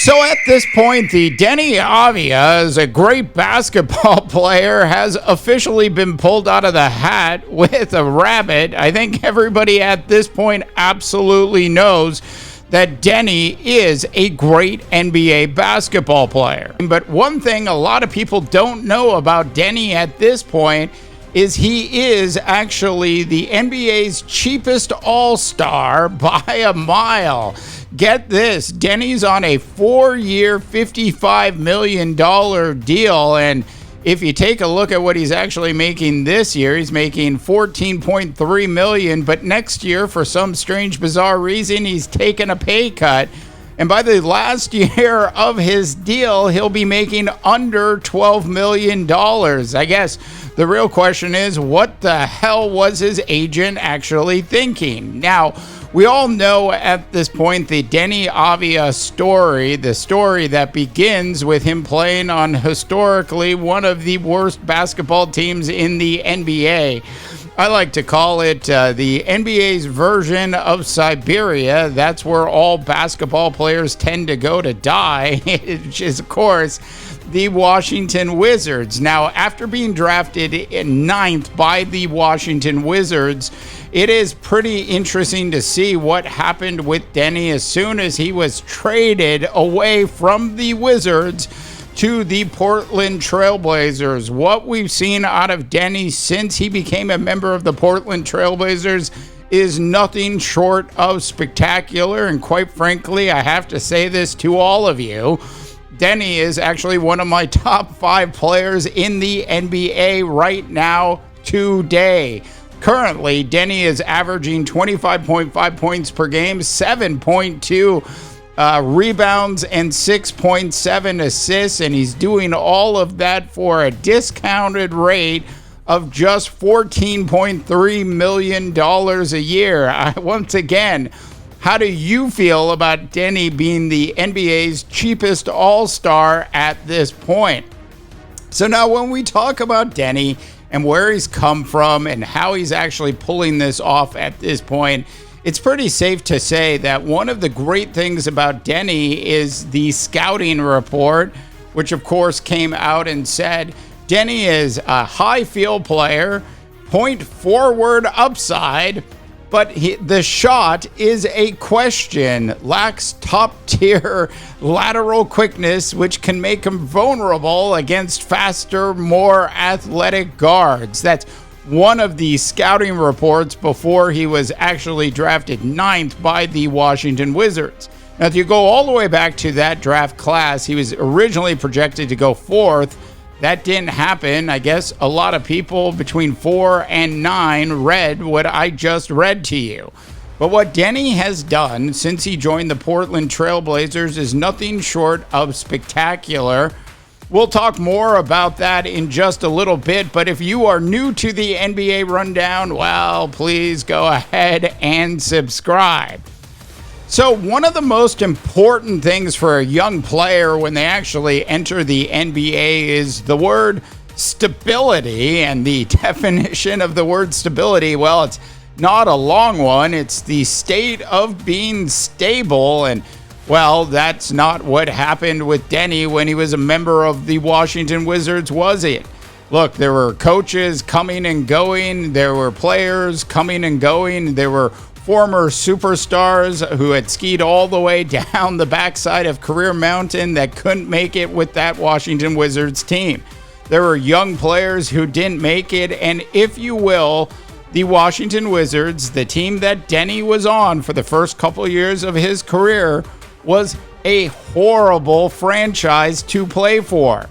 So at this point, the Deni Avdija, is a great basketball player, has officially been pulled out of the hat with a rabbit. I think everybody at this point absolutely knows that Deni is a great NBA basketball player. But one thing a lot of people don't know about Deni at this point is he is actually the NBA's cheapest all-star by a mile. Get this, Deni's on a 4-year, $55 million deal, and if you take a look at what he's actually making this year, he's making $14.3 million, but next year, for some strange, bizarre reason, he's taken a pay cut. And by the last year of his deal, he'll be making under $12 million. I guess the real question is, what the hell was his agent actually thinking? Now, we all know at this point the Deni Avdija story, the story that begins with him playing on historically one of the worst basketball teams in the NBA. I like to call it the NBA's version of Siberia. That's where all basketball players tend to go to die, which is, of course, the Washington Wizards. Now, after being drafted in 9th by the Washington Wizards, it is pretty interesting to see what happened with Deni as soon as he was traded away from the Wizards to the Portland Trailblazers. What we've seen out of Deni since he became a member of the Portland Trailblazers is nothing short of spectacular. And quite frankly, I have to say this to all of you, Deni is actually one of my top 5 players in the NBA right now today. Currently, Deni is averaging 25.5 points per game, 7.2 rebounds, and 6.7 assists, and he's doing all of that for a discounted rate of just $14.3 million a year. Once again, how do you feel about Deni being the NBA's cheapest all-star at this point? So now when we talk about Deni and where he's come from and how he's actually pulling this off at this point, it's pretty safe to say that one of the great things about Deni is the scouting report, which of course came out and said Deni is a high field player, point forward upside, but the shot is a question, lacks top-tier lateral quickness, which can make him vulnerable against faster, more athletic guards. That's one of the scouting reports before he was actually drafted 9th by the Washington Wizards. Now, if you go all the way back to that draft class, he was originally projected to go 4th. That didn't happen. I guess a lot of people between 4 and 9 read what I just read to you. But what Deni has done since he joined the Portland Trailblazers is nothing short of spectacular. We'll talk more about that in just a little bit, but if you are new to the NBA Rundown, well, please go ahead and subscribe. So one of the most important things for a young player when they actually enter the NBA is the word stability. And the definition of the word stability, well, it's not a long one. It's the state of being stable. And, well, that's not what happened with Deni when he was a member of the Washington Wizards, was it? Look, there were coaches coming and going. There were players coming and going. There were former superstars who had skied all the way down the backside of Career Mountain that couldn't make it with that Washington Wizards team. There were young players who didn't make it, and if you will, the Washington Wizards, the team that Deni was on for the first couple years of his career, was a horrible franchise to play for.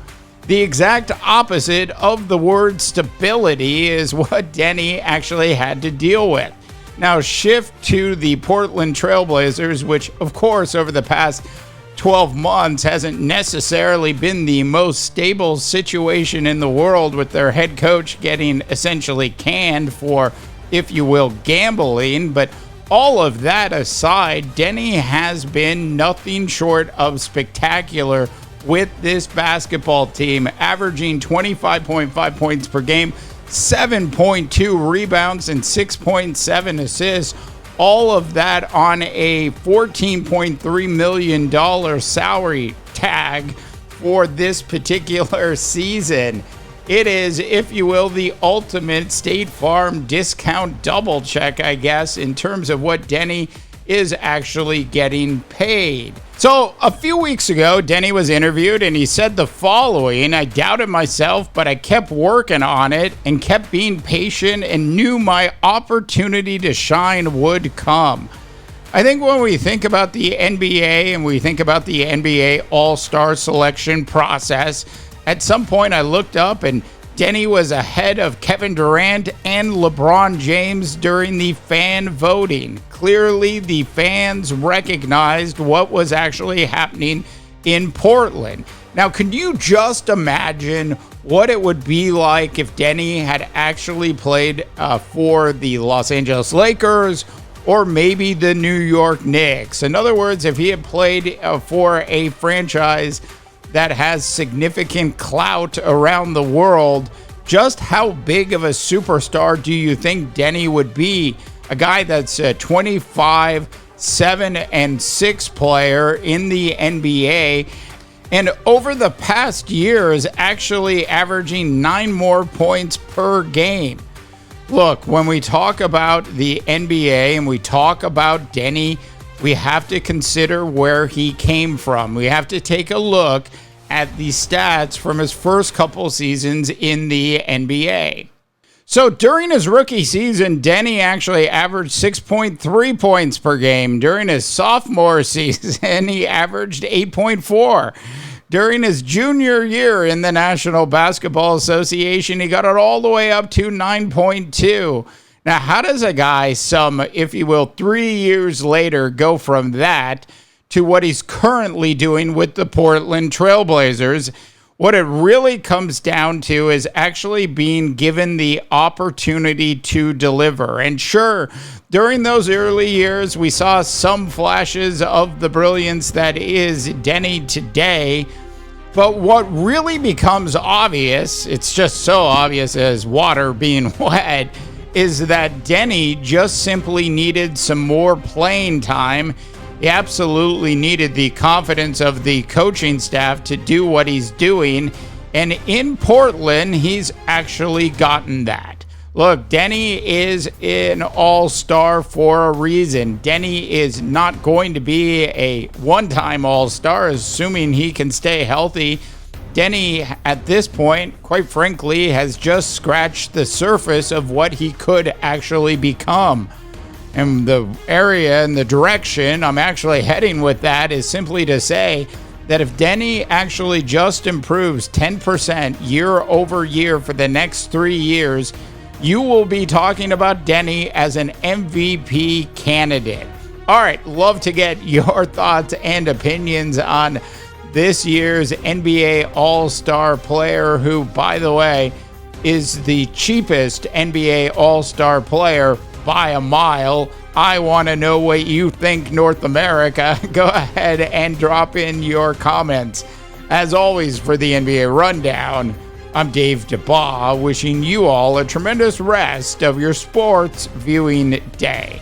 The exact opposite of the word stability is what Deni actually had to deal with. Now shift to the Portland Trailblazers, which of course over the past 12 months hasn't necessarily been the most stable situation in the world, with their head coach getting essentially canned for, if you will, gambling. But all of that aside, Deni has been nothing short of spectacular with this basketball team, averaging 25.5 points per game, 7.2 rebounds, and 6.7 assists, all of that on a $14.3 million salary tag for this particular season. It is, if you will, the ultimate State Farm discount double check, I guess, in terms of what Deni is actually getting paid. So a few weeks ago, Deni was interviewed and he said the following: I doubted myself, but I kept working on it and kept being patient and knew my opportunity to shine would come. I think when we think about the NBA and we think about the NBA All-Star selection process, at some point I looked up and Deni was ahead of Kevin Durant and LeBron James during the fan voting. Clearly, the fans recognized what was actually happening in Portland. Now, can you just imagine what it would be like if Deni had actually played for the Los Angeles Lakers or maybe the New York Knicks? In other words, if he had played for a franchise that has significant clout around the world, just how big of a superstar do you think Deni would be? A guy that's a 25, 7, and 6 player in the NBA, and over the past year is actually averaging 9 more points per game. Look, when we talk about the NBA and we talk about Deni, we have to consider where he came from. We have to take a look at the stats from his first couple seasons in the NBA. So during his rookie season, Deni actually averaged 6.3 points per game. During his sophomore season, he averaged 8.4. During his junior year in the National Basketball Association, he got it all the way up to 9.2. Now, how does a guy, if you will, 3 years later, go from that to what he's currently doing with the Portland Trailblazers? What it really comes down to is actually being given the opportunity to deliver. And sure, during those early years, we saw some flashes of the brilliance that is Deni today. But what really becomes obvious, it's just so obvious as water being wet, is that Deni just simply needed some more playing time. He absolutely needed the confidence of the coaching staff to do what he's doing. And in Portland, he's actually gotten that. Look, Deni is an all-star for a reason. Deni is not going to be a one-time all-star, assuming he can stay healthy. Deni, at this point, quite frankly, has just scratched the surface of what he could actually become. And the area and the direction I'm actually heading with that is simply to say that if Deni actually just improves 10% year over year for the next 3 years, you will be talking about Deni as an MVP candidate. All right, love to get your thoughts and opinions on this year's NBA All-Star player, who, by the way, is the cheapest NBA All-Star player by a mile. I want to know what you think, North America. Go ahead and drop in your comments. As always, for the NBA Rundown, I'm Dave Dabbah, wishing you all a tremendous rest of your sports viewing day.